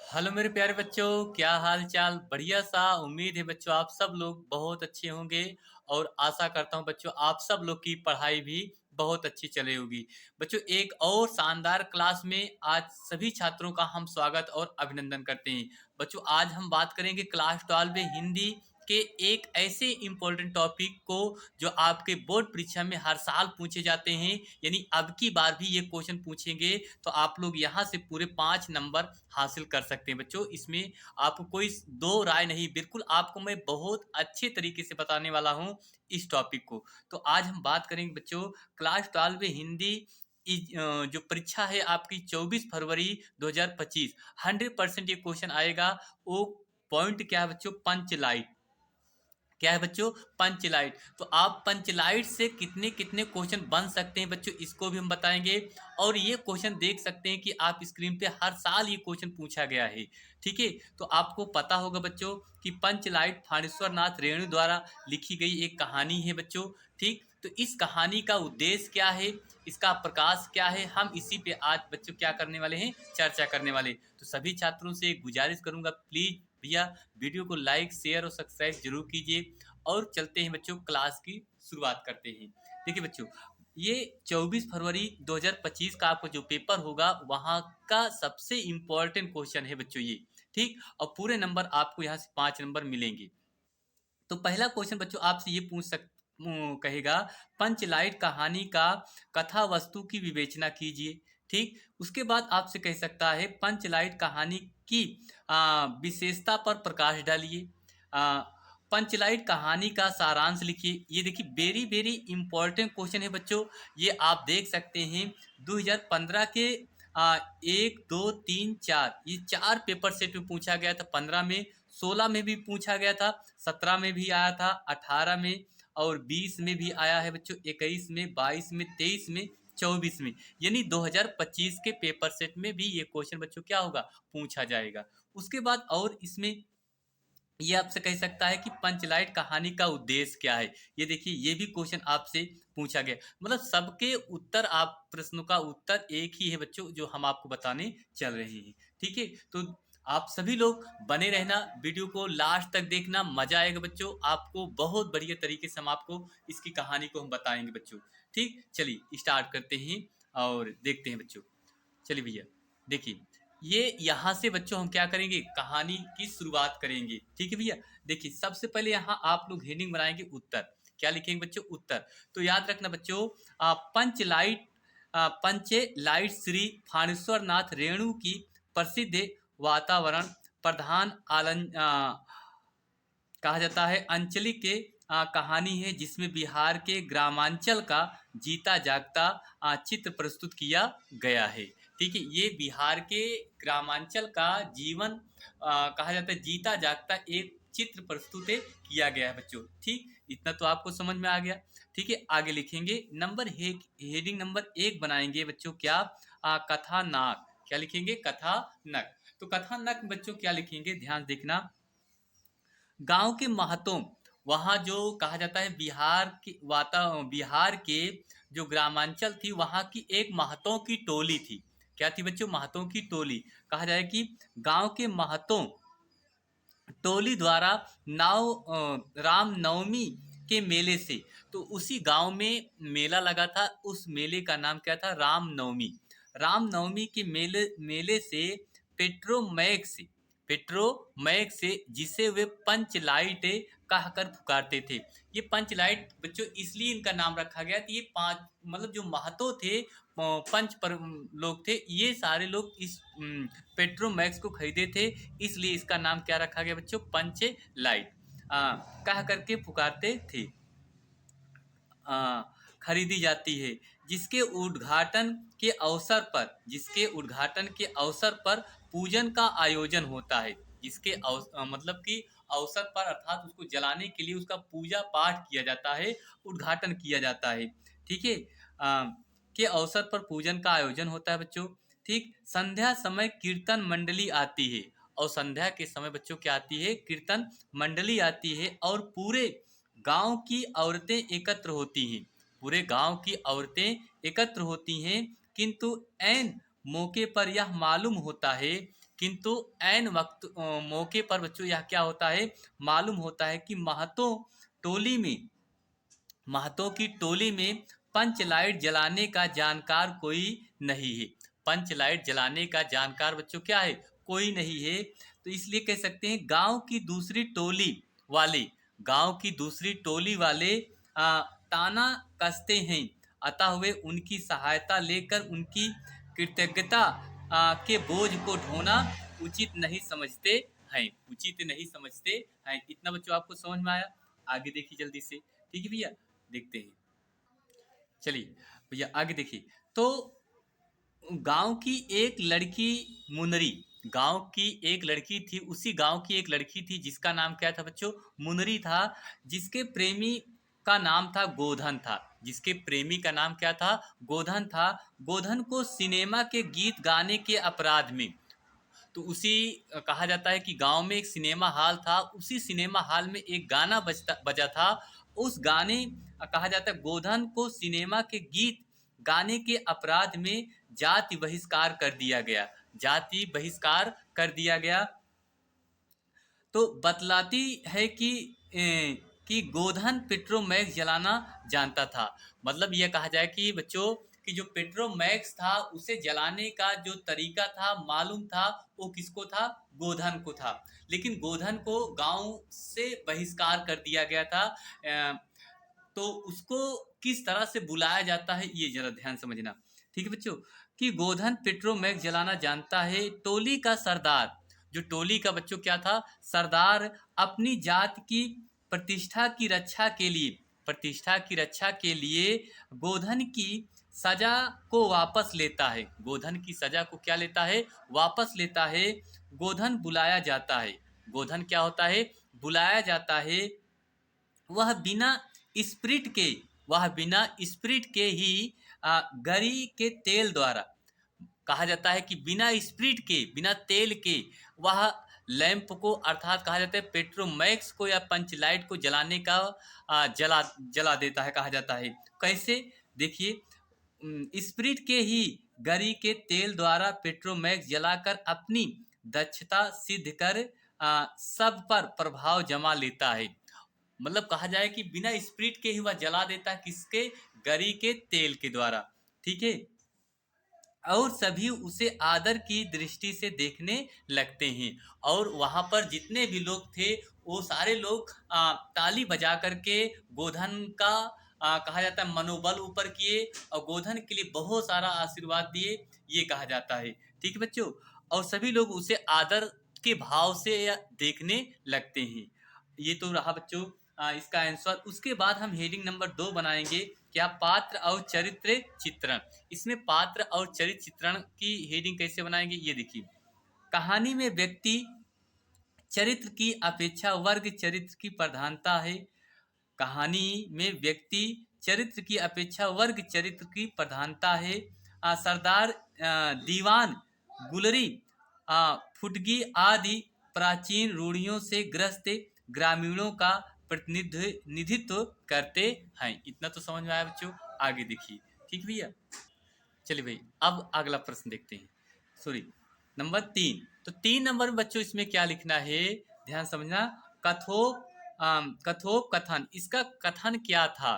Hello मेरे प्यारे बच्चों, क्या हाल चाल। बढ़िया सा। उम्मीद है बच्चों आप सब लोग बहुत अच्छे होंगे और आशा करता हूं बच्चों आप सब लोग की पढ़ाई भी बहुत अच्छी चले होगी। बच्चों एक और शानदार क्लास में आज सभी छात्रों का हम स्वागत और अभिनंदन करते हैं। बच्चों आज हम बात करेंगे क्लास 12 में हिंदी के एक ऐसे इम्पोर्टेंट टॉपिक को जो आपके बोर्ड परीक्षा में हर साल पूछे जाते हैं, यानी अब की बार भी ये क्वेश्चन पूछेंगे तो आप लोग यहाँ से पूरे 5 नंबर हासिल कर सकते हैं। बच्चों इसमें आपको कोई दो राय नहीं, बिल्कुल आपको मैं बहुत अच्छे तरीके से बताने वाला हूँ इस टॉपिक को। तो आज हम बात करेंगे बच्चों क्लास 12 में हिंदी जो परीक्षा है आपकी 24 फरवरी 2025। 100% ये क्वेश्चन आएगा। वो पॉइंट क्या है बच्चों? पंचलाइट। क्या है बच्चों? पंचलाइट। तो आप पंचलाइट से कितने कितने क्वेश्चन बन सकते हैं बच्चों, इसको भी हम बताएंगे। और ये क्वेश्चन देख सकते हैं कि आप स्क्रीन पे हर साल ये क्वेश्चन पूछा गया है। ठीक है, तो आपको पता होगा बच्चों कि पंचलाइट फाणेश्वर नाथ रेणु द्वारा लिखी गई एक कहानी है बच्चों। ठीक, तो इस कहानी का उद्देश्य क्या है, इसका प्रकाश क्या है, हम इसी पे आज बच्चों क्या करने वाले हैं, चर्चा करने वाले। तो सभी छात्रों से एक गुजारिश करूंगा, प्लीज भैया वीडियो को लाइक शेयर और सब्सक्राइब जरूर कीजिए। और चलते हैं बच्चों क्लास की शुरुआत करते हैं। देखिए बच्चों ये 24 फरवरी 2025 का आपको जो पेपर होगा वहाँ का सबसे इम्पोर्टेंट क्वेश्चन है बच्चों ये। ठीक, और पूरे नंबर आपको यहाँ से 5 नंबर मिलेंगे। तो पहला क्वेश्चन बच्चों आपसे ये कहेगा पंचलाइट कहानी का कथा वस्तु की विवेचना कीजिए। ठीक, उसके बाद आपसे कह सकता है पंचलाइट कहानी की विशेषता पर प्रकाश डालिए। आ, पंचलाइट कहानी का सारांश लिखिए। ये देखिए वेरी वेरी इंपॉर्टेंट क्वेश्चन है बच्चों। ये आप देख सकते हैं 2015 के 1, 2, 3, 4 ये 4 पेपर सेट में पूछा गया था। 15 में, 16 में भी पूछा गया था, 17 में भी आया था, 18 में और 20 में भी आया है बच्चों, 21 में, 22 में, 23 में, 24 में। यानी 2025 के पेपर सेट में भी ये क्वेश्चन बच्चों क्या होगा, पूछा जाएगा। उसके बाद और इसमें ये आपसे कह सकता है कि पंचलाइट कहानी का उद्देश्य क्या है। ये देखिए ये भी क्वेश्चन आपसे पूछा गया। मतलब सबके उत्तर, आप प्रश्नों का उत्तर एक ही है बच्चों जो हम आपको बताने चल रहे हैं। ठीक है, तो आप सभी लोग बने रहना, वीडियो को लास्ट तक देखना, मजा आएगा बच्चों। आपको बहुत बढ़िया तरीके से हम आपको इसकी कहानी को हम बताएंगे बच्चों। ठीक, चलिए स्टार्ट करते हैं और देखते हैं बच्चों। चलिए भैया देखिए ये यहाँ से बच्चों हम क्या करेंगे, कहानी की शुरुआत करेंगे। ठीक है भैया, देखिए सबसे पहले यहाँ आप लोग हेडिंग बनाएंगे उत्तर। क्या लिखेंगे बच्चों? उत्तर। तो याद रखना बच्चों पंचलाइट पंचे लाइट श्री फाणेश्वर नाथ रेणु की प्रसिद्ध वातावरण प्रधान कहा जाता है अंचलिक के कहानी है जिसमें बिहार के ग्रामांचल का जीता जागता चित्र प्रस्तुत किया गया है। ठीक है, ये बिहार के ग्रामांचल का जीवन कहा जाता है, जीता जागता एक चित्र प्रस्तुत है किया गया है बच्चों। ठीक, इतना तो आपको समझ में आ गया। ठीक है, आगे लिखेंगे हेडिंग नंबर 1 बनाएंगे बच्चों क्या, कथानक। क्या लिखेंगे? कथानक। तो कथानक बच्चों क्या लिखेंगे, ध्यान देखना। गांव के महतों, वहाँ जो कहा जाता है बिहार के जो ग्रामांचल थी वहाँ की एक महतों की टोली थी। क्या थी बच्चों? महतों की टोली। कहा जाए कि गांव के महतों टोली द्वारा रामनवमी के मेले से, तो उसी गांव में मेला लगा था, उस मेले का नाम क्या था? रामनवमी। रामनवमी के मेले मेले से पेट्रोमैक्स पेट्रोमैक्स से जिसे वे पंचलाइट कहकर पुकारते थे। ये पंचलाइट बच्चों इसलिए इनका नाम रखा गया कि ये 5 मतलब जो महतो थे, पंच पर लोग थे, ये सारे लोग इस पेट्रोमैक्स को खरीदे थे, इसलिए इसका नाम क्या रखा गया बच्चों? पंच लाइट कह करके पुकारते थे। खरीदी जाती है, जिसके उद्घाटन के अवसर पर पूजन का आयोजन होता है। मतलब कि अवसर पर अर्थात उसको जलाने के लिए उसका पूजा पाठ किया जाता है, उद्घाटन किया जाता है। ठीक है, के अवसर पर पूजन का आयोजन होता है बच्चों। ठीक, संध्या समय कीर्तन मंडली आती है, और संध्या के समय बच्चों क्या आती है? कीर्तन मंडली आती है, और पूरे गांव की औरतें एकत्र होती हैं। पूरे गांव की औरतें एकत्र होती हैं, किंतु ऐन मौके पर यह मालूम होता है किंतु ऐन वक्त मौके पर बच्चों यह क्या होता है, मालूम होता है कि टोली में महतों की टोली में पंच लाइट जलाने का जानकार कोई नहीं है। पंच लाइट जलाने का जानकार बच्चों क्या है, कोई नहीं है। तो इसलिए कह सकते हैं वाले गांव की दूसरी टोली वाले ताना कसते हैं, अतः वे उनकी सहायता लेकर उनकी कृतज्ञता के बोझ को ढोना उचित नहीं समझते उचित नहीं समझते हैं। इतना बच्चों आपको समझ में आया? आगे देखिए जल्दी से। ठीक है भैया, देखते हैं। चलिए भैया आगे देखिए। तो गांव की एक लड़की मुनरी, गांव की एक लड़की थी, उसी गांव की एक लड़की थी जिसका नाम क्या था बच्चों, मुनरी था। जिसके प्रेमी का नाम था गोधन था। जिसके प्रेमी का नाम क्या था, गोधन था। गोधन को सिनेमा के गीत गाने के अपराध में, तो उसी कहा जाता है कि गांव में एक सिनेमा हॉल था, उसी सिनेमा हॉल में एक गाना बजा था। उस गाने कहा जाता है गोधन को सिनेमा के गीत गाने के अपराध में जाति बहिष्कार कर दिया गया। जाति बहिष्कार कर दिया गया। तो बतलाती है कि गोधन पेट्रोमैक्स जलाना जानता था। मतलब यह कहा जाए कि बच्चों कि जो पेट्रोमैक्स था उसे जलाने का जो तरीका था मालूम था, वो किसको था, गोधन को था। लेकिन गोधन को गांव से बहिष्कार कर दिया गया था। तो उसको किस तरह से बुलाया जाता है ये जरा ध्यान समझना। ठीक है बच्चों, कि गोधन पेट्रोमैक्स जलाना जानता है। टोली का सरदार, जो टोली का बच्चों क्या था, सरदार, अपनी जात की प्रतिष्ठा की रक्षा के लिए, प्रतिष्ठा की रक्षा के लिए गोधन की सजा को वापस लेता है। गोधन की सजा को क्या लेता है, वापस लेता है। गोधन बुलाया जाता है। गोधन क्या होता है, बुलाया जाता है। वह बिना स्प्रिट के, वह बिना स्प्रिट के ही गरी के तेल द्वारा, कहा जाता है कि बिना स्प्रिट के, बिना तेल के वह लैंप को, अर्थात कहा जाता है पेट्रोमैक्स को या पंचलाइट को जलाने का जला जला देता है, कहा जाता है। कैसे, देखिए, स्प्रिट के ही गरी के तेल द्वारा पेट्रोमैक्स जलाकर अपनी दक्षता सिद्ध कर सब पर प्रभाव जमा लेता है। मतलब कहा जाए कि बिना स्प्रिट के ही वह जला देता है, किसके, गरी के तेल के द्वारा। ठीक है, और सभी उसे आदर की दृष्टि से देखने लगते हैं। और वहां पर जितने भी लोग थे वो सारे लोग ताली बजा करके गोधन का कहा जाता है मनोबल ऊपर किए और गोधन के लिए बहुत सारा आशीर्वाद दिए, ये कहा जाता है। ठीक है बच्चों, और सभी लोग उसे आदर के भाव से देखने लगते हैं। ये तो रहा बच्चों इसका आंसर। उसके बाद हम हेडिंग नंबर 2 बनाएंगे, क्या, पात्र और चरित्र चित्रण। इसमें पात्र और चरित्र चित्रण की हेडिंग कैसे बनाएंगे, ये देखिए। कहानी में व्यक्ति चरित्र की अपेक्षा वर्ग चरित्र की प्रधानता है। कहानी में व्यक्ति चरित्र की अपेक्षा वर्ग चरित्र की प्रधानता है। सरदार दीवान, गुलरी, फुटगी आदि प्राचीन रूढ़ियों से ग्रस्त ग्रामीणों का प्रतिनिधित्व करते हैं। इतना तो समझ में आया बच्चों, आगे देखिए। ठीक भैया, चलिए भाई अब अगला प्रश्न देखते हैं। Sorry, number 3। तो 3 नंबर में बच्चों इसमें क्या लिखना है, ध्यान समझना। कथोप कथन, इसका कथन क्या था।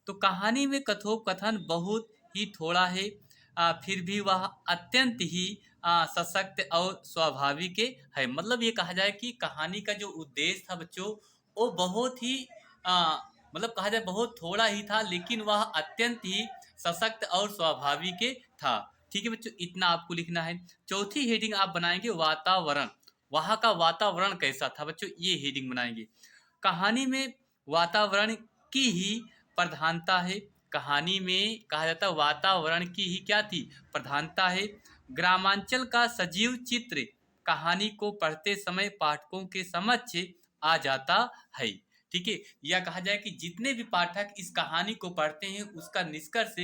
तो कहानी में कथोप कथन बहुत ही थोड़ा है, फिर भी वह अत्यंत ही सशक्त और स्वाभाविक है। मतलब ये कहा जाए कि कहानी का जो उद्देश्य था बच्चों वो बहुत ही मतलब कहा जाए बहुत थोड़ा ही था, लेकिन वह अत्यंत ही सशक्त और स्वाभाविक था। ठीक है बच्चों, इतना आपको लिखना है। चौथी हेडिंग आप बनाएंगे वातावरण। वहां का वातावरण कैसा था बच्चों, ये हेडिंग बनाएंगे। कहानी में वातावरण की ही प्रधानता है। कहानी में कहा जाता है वातावरण की ही क्या थी, प्रधानता है। ग्रामांचल का सजीव चित्र कहानी को पढ़ते समय पाठकों के समक्ष आ जाता है। ठीक है, या कहा जाए कि जितने भी पाठक इस कहानी को पढ़ते हैं उसका निष्कर्ष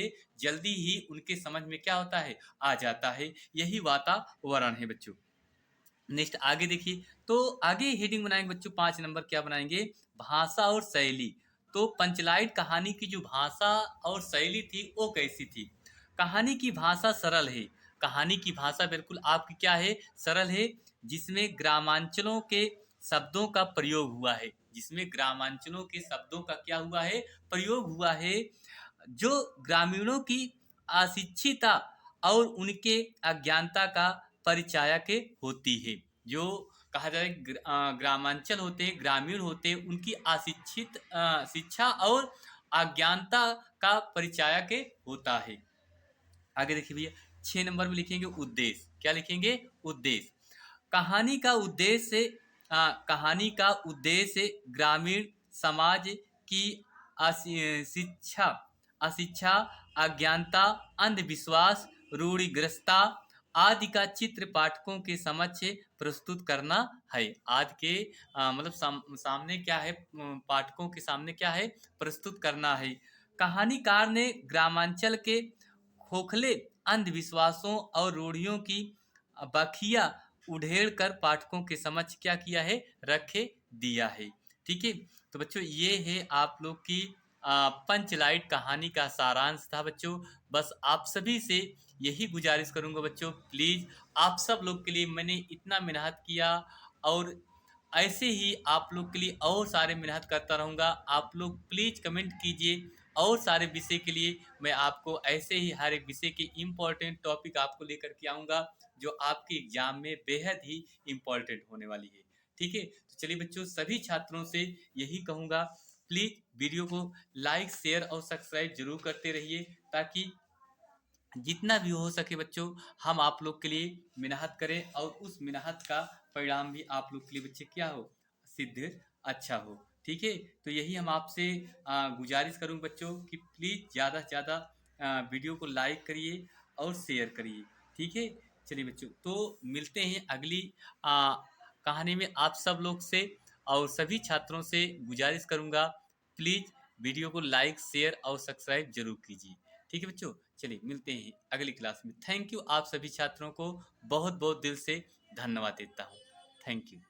जल्दी ही उनके समझ में क्या होता है, आ जाता है। यही वातावरण है बच्चों। नेक्स्ट आगे देखिए। तो आगे हेडिंग बनाएंगे बच्चों 5 नंबर, क्या बनाएंगे, भाषा और शैली। तो पंचलाइट कहानी की जो भाषा और शैली थी वो कैसी थी। कहानी की भाषा सरल है। कहानी की भाषा बिल्कुल आपकी क्या है, सरल है, जिसमें ग्रामांचलों के शब्दों का प्रयोग हुआ है, जिसमें ग्रामांचलों के शब्दों का क्या हुआ है, प्रयोग हुआ है, जो ग्रामीणों की अशिक्षिता और उनके अज्ञानता का परिचायक होती है। जो कहा जाए ग्रामांचल होते हैं, ग्रामीण होते हैं, उनकी अशिक्षित शिक्षा और अज्ञानता का परिचायक होता है। आगे देखिए भैया, 6 नंबर में लिखेंगे उद्देश्य। क्या लिखेंगे? उद्देश्य। कहानी का उद्देश्य कहानी का उद्देश्य ग्रामीण समाज की शिक्षा अशिक्षा, अज्ञानता, अंधविश्वास, रूढ़िग्रस्तता आदि का चित्र पाठकों के समक्ष प्रस्तुत करना है। आज के मतलब सामने क्या है, पाठकों के सामने क्या है, प्रस्तुत करना है। कहानीकार ने ग्रामांचल के खोखले अंधविश्वासों और रूढ़ियों की बखिया उधेड़ कर पाठकों के समक्ष क्या किया है, रखे दिया है। ठीक है, तो बच्चों ये है आप लोग की पंचलाइट कहानी का सारांश था बच्चों। बस आप सभी से यही गुजारिश करूंगा बच्चों, प्लीज आप सब लोग के लिए मैंने इतना मेहनत किया, और ऐसे ही आप लोग के लिए और सारे मेहनत करता रहूंगा। आप लोग प्लीज कमेंट कीजिए, और सारे विषय के लिए मैं आपको ऐसे ही हर एक विषय के इम्पोर्टेंट टॉपिक आपको लेकर के आऊँगा, जो आपके एग्जाम में बेहद ही इम्पोर्टेंट होने वाली है। ठीक है, तो चलिए बच्चों, सभी छात्रों से यही कहूँगा, प्लीज़ वीडियो को लाइक, शेयर और सब्सक्राइब जरूर करते रहिए, ताकि जितना भी हो सके बच्चों हम आप लोग के लिए मेहनत करें, और उस मेहनत का परिणाम भी आप लोग के लिए बच्चे क्या हो, सिद्ध अच्छा हो। ठीक है, तो यही हम आपसे गुजारिश करूँ बच्चों कि प्लीज़ ज़्यादा से ज़्यादा वीडियो को लाइक करिए और शेयर करिए। ठीक है, चलिए बच्चों, तो मिलते हैं अगली कहानी में आप सब लोग से, और सभी छात्रों से गुजारिश करूँगा, प्लीज़ वीडियो को लाइक, शेयर और सब्सक्राइब जरूर कीजिए। ठीक है बच्चों, चलिए मिलते हैं अगली क्लास में। थैंक यू, आप सभी छात्रों को बहुत बहुत दिल से धन्यवाद देता हूँ। Thank you.